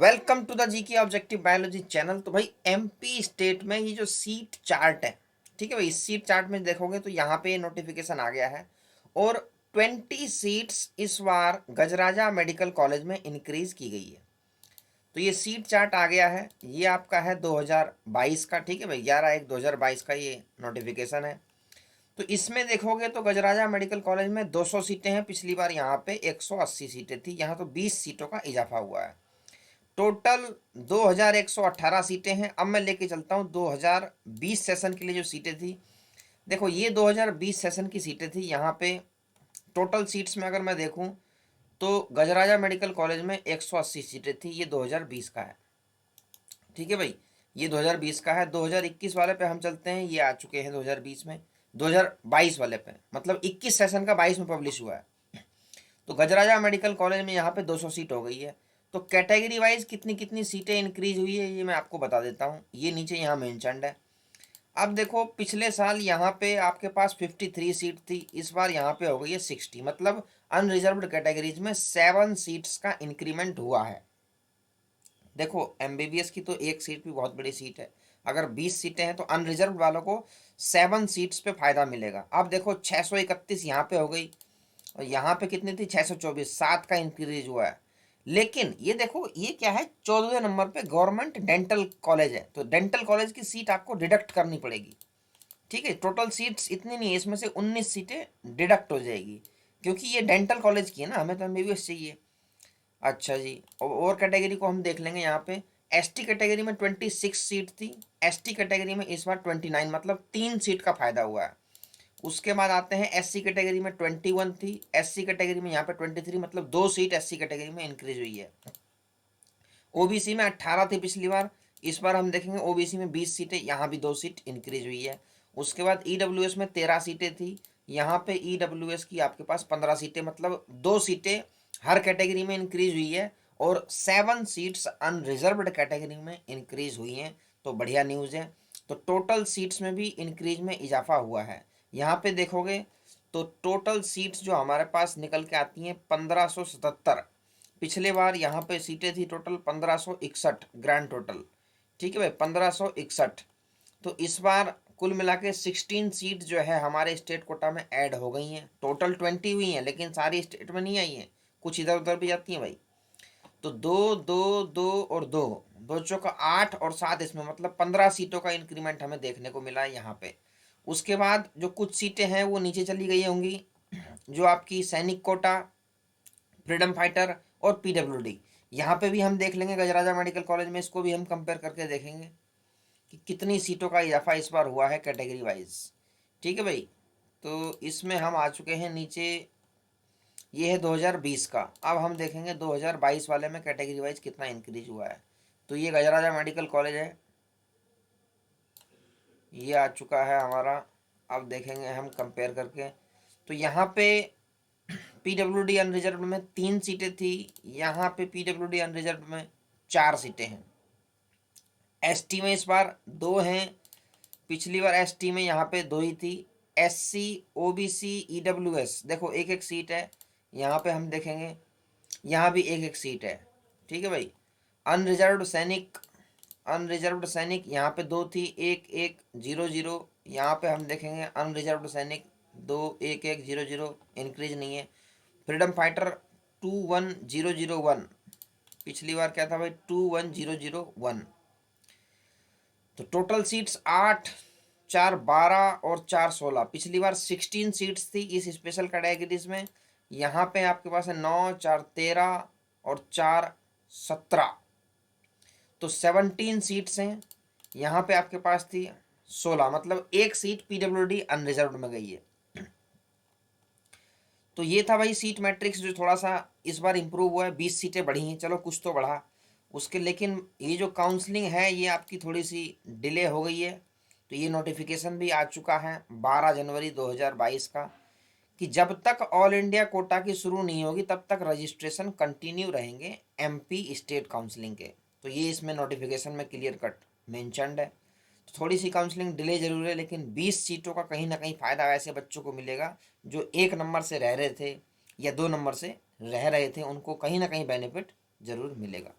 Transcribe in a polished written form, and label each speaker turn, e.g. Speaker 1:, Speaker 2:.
Speaker 1: Welcome to the GK objective biology channel. तो भाई MP state में ये जो सीट चार्ट है, ठीक है भाई, इस सीट चार्ट में देखोगे तो यहाँ पे नोटिफिकेशन आ गया है और 20 सीट्स इस बार गजराजा मेडिकल कॉलेज में इंक्रीज की गई है। तो ये सीट चार्ट आ गया है, ये आपका है 2022 का, ठीक है भाई, 11/1/2022 का ये नोटिफिकेशन है। तो इसमें देखोगे तो गजराजा मेडिकल कॉलेज में 200 सीटें हैं, पिछली बार यहाँ पे 180 सीटें थी, यहाँ तो 20 सीटों का इजाफा हुआ है। टोटल 2118 सीटें हैं। अब मैं लेके चलता हूँ 2020 सेशन के लिए जो सीटें थी। देखो ये 2020 सेशन की सीटें थी, यहाँ पे टोटल सीट्स में अगर मैं देखूँ तो गजराजा मेडिकल कॉलेज में 180 सीटें थी, ये 2020 का है, ठीक है भाई, ये 2020 का है। 2021 वाले पे हम चलते हैं, ये आ चुके हैं 2020 में। 2022 वाले पे मतलब 21 सेशन का 22 में पब्लिश हुआ है। तो गजराजा मेडिकल कॉलेज में यहाँ पे 200 सीट हो गई है। तो कैटेगरी वाइज कितनी कितनी सीटें इंक्रीज हुई है ये मैं आपको बता देता हूँ, ये नीचे यहाँ मेंशन्ड है। अब देखो पिछले साल यहाँ पे आपके पास 53 सीट थी, इस बार यहाँ पे हो गई है 60, मतलब अनरिजर्व्ड कैटेगरीज में 7 सीट्स का इंक्रीमेंट हुआ है। देखो एमबीबीएस की तो एक सीट भी बहुत बड़ी सीट है, अगर 20 सीटें हैं तो अनरिजर्व वालों को 7 सीट्स पे फायदा मिलेगा। अब देखो 631 यहाँ पे हो गई और यहाँ पे कितनी थी, 624, 7 का इंक्रीज हुआ है। लेकिन ये देखो ये क्या है, 14वें नंबर पे गवर्नमेंट डेंटल कॉलेज है, तो डेंटल कॉलेज की सीट आपको डिडक्ट करनी पड़ेगी, ठीक है। टोटल सीट्स इतनी नहीं है, इसमें से 19 सीटें डिडक्ट हो जाएगी, क्योंकि ये डेंटल कॉलेज की है ना, हमें तो एमबीबीएस चाहिए। अच्छा जी, और कैटेगरी को हम देख लेंगे यहाँ पे। एसटी कैटेगरी में 26 सीट थी, एसटी कैटेगरी में इस बार 29, मतलब 3 सीट का फायदा हुआ है। उसके बाद आते हैं एससी कैटेगरी में 21 थी, एससी कैटेगरी में यहाँ पे 23, मतलब 2 सीट एससी कैटेगरी में इंक्रीज हुई है। ओबीसी में 18 थी पिछली बार, इस बार हम देखेंगे ओबीसी में 20 सीटें, यहाँ भी 2 सीट इंक्रीज हुई है। उसके बाद ईडब्ल्यूएस में 13 सीटें थी, यहाँ पे ईडब्ल्यूएस की आपके पास 15 सीटें, मतलब 2 सीटें हर कैटेगरी में इंक्रीज हुई है और 7 सीट्स अनरिजर्व्ड कैटेगरी में इंक्रीज हुई हैं, तो बढ़िया न्यूज़ है। तो टोटल सीट्स में भी इंक्रीज में इजाफा हुआ है। यहाँ पे देखोगे तो टोटल सीट्स जो हमारे पास निकल के आती हैं 1577। पिछले बार यहाँ पे सीटें थी टोटल 1561 ग्रैंड टोटल, ठीक है भाई, 1561। तो इस बार कुल मिला के 16 सीट जो है हमारे स्टेट कोटा में ऐड हो गई हैं। टोटल 20 हुई हैं, लेकिन सारी स्टेट में नहीं आई हैं, कुछ इधर उधर भी जाती हैं भाई। तो दो दो दो और दो, दो चौका 8 और 7, इसमें मतलब 15 सीटों का इंक्रीमेंट हमें देखने को मिला है यहाँ पे। उसके बाद जो कुछ सीटें हैं वो नीचे चली गई होंगी, जो आपकी सैनिक कोटा, फ्रीडम फाइटर और पीडब्ल्यूडी, यहाँ पे भी हम देख लेंगे गजराजा मेडिकल कॉलेज में, इसको भी हम कंपेयर करके देखेंगे कि कितनी सीटों का इजाफा इस बार हुआ है कैटेगरी वाइज, ठीक है भाई। तो इसमें हम आ चुके हैं नीचे, ये है 2020 का। अब हम देखेंगे 2022 वाले में कैटेगरी वाइज कितना इंक्रीज हुआ है। तो ये गजराजा मेडिकल कॉलेज है, ये आ चुका है हमारा। अब देखेंगे हम कंपेयर करके, तो यहाँ पे पीडब्ल्यूडी अनरिजर्व में 3 सीटें थी, यहाँ पे पीडब्ल्यूडी अनरिजर्व में 4 सीटें हैं। एसटी में इस बार 2 हैं, पिछली बार एसटी में यहाँ पे 2 ही थी। एससी, ओबीसी, ईडब्ल्यूएस देखो एक एक सीट है, यहाँ पे हम देखेंगे यहाँ भी एक एक सीट है, ठीक है भाई। अनरिजर्व्ड सैनिक, अनरिजर्व्ड सैनिक यहाँ पे 2 थी, 1100, यहाँ पे हम देखेंगे अनरिजर्व्ड सैनिक 21100, इंक्रीज नहीं है। फ्रीडम फाइटर 21001, पिछली बार क्या था भाई, 21001। तो टोटल सीट्स 8, 4 12 और 4 16, पिछली बार 16 सीट्स थी इस स्पेशल कैटेगरीज में, यहाँ पे आपके पास है 9, 4 13 और 4 17, तो 17 सीट्स हैं। यहाँ पे आपके पास थी 16, मतलब एक सीट पीडब्ल्यूडी अनरिजर्व्ड में गई है। तो ये था भाई सीट मैट्रिक्स जो थोड़ा सा इस बार इम्प्रूव हुआ है, 20 सीटें बढ़ी हैं, चलो कुछ तो बढ़ा उसके। लेकिन ये जो काउंसलिंग है ये आपकी थोड़ी सी डिले हो गई है। तो ये नोटिफिकेशन भी आ चुका है 12 जनवरी 2022 का, कि जब तक ऑल इंडिया कोटा की शुरू नहीं होगी तब तक रजिस्ट्रेशन कंटिन्यू रहेंगे एमपी स्टेट काउंसलिंग के। तो ये इसमें नोटिफिकेशन में क्लियर कट मेंशन्ड है। तो थोड़ी सी काउंसलिंग डिले जरूर है, लेकिन 20 सीटों का कहीं ना कहीं फ़ायदा ऐसे बच्चों को मिलेगा जो 1 नंबर से रह रहे थे या 2 नंबर से रह रहे थे, उनको कहीं ना कहीं बेनिफिट ज़रूर मिलेगा।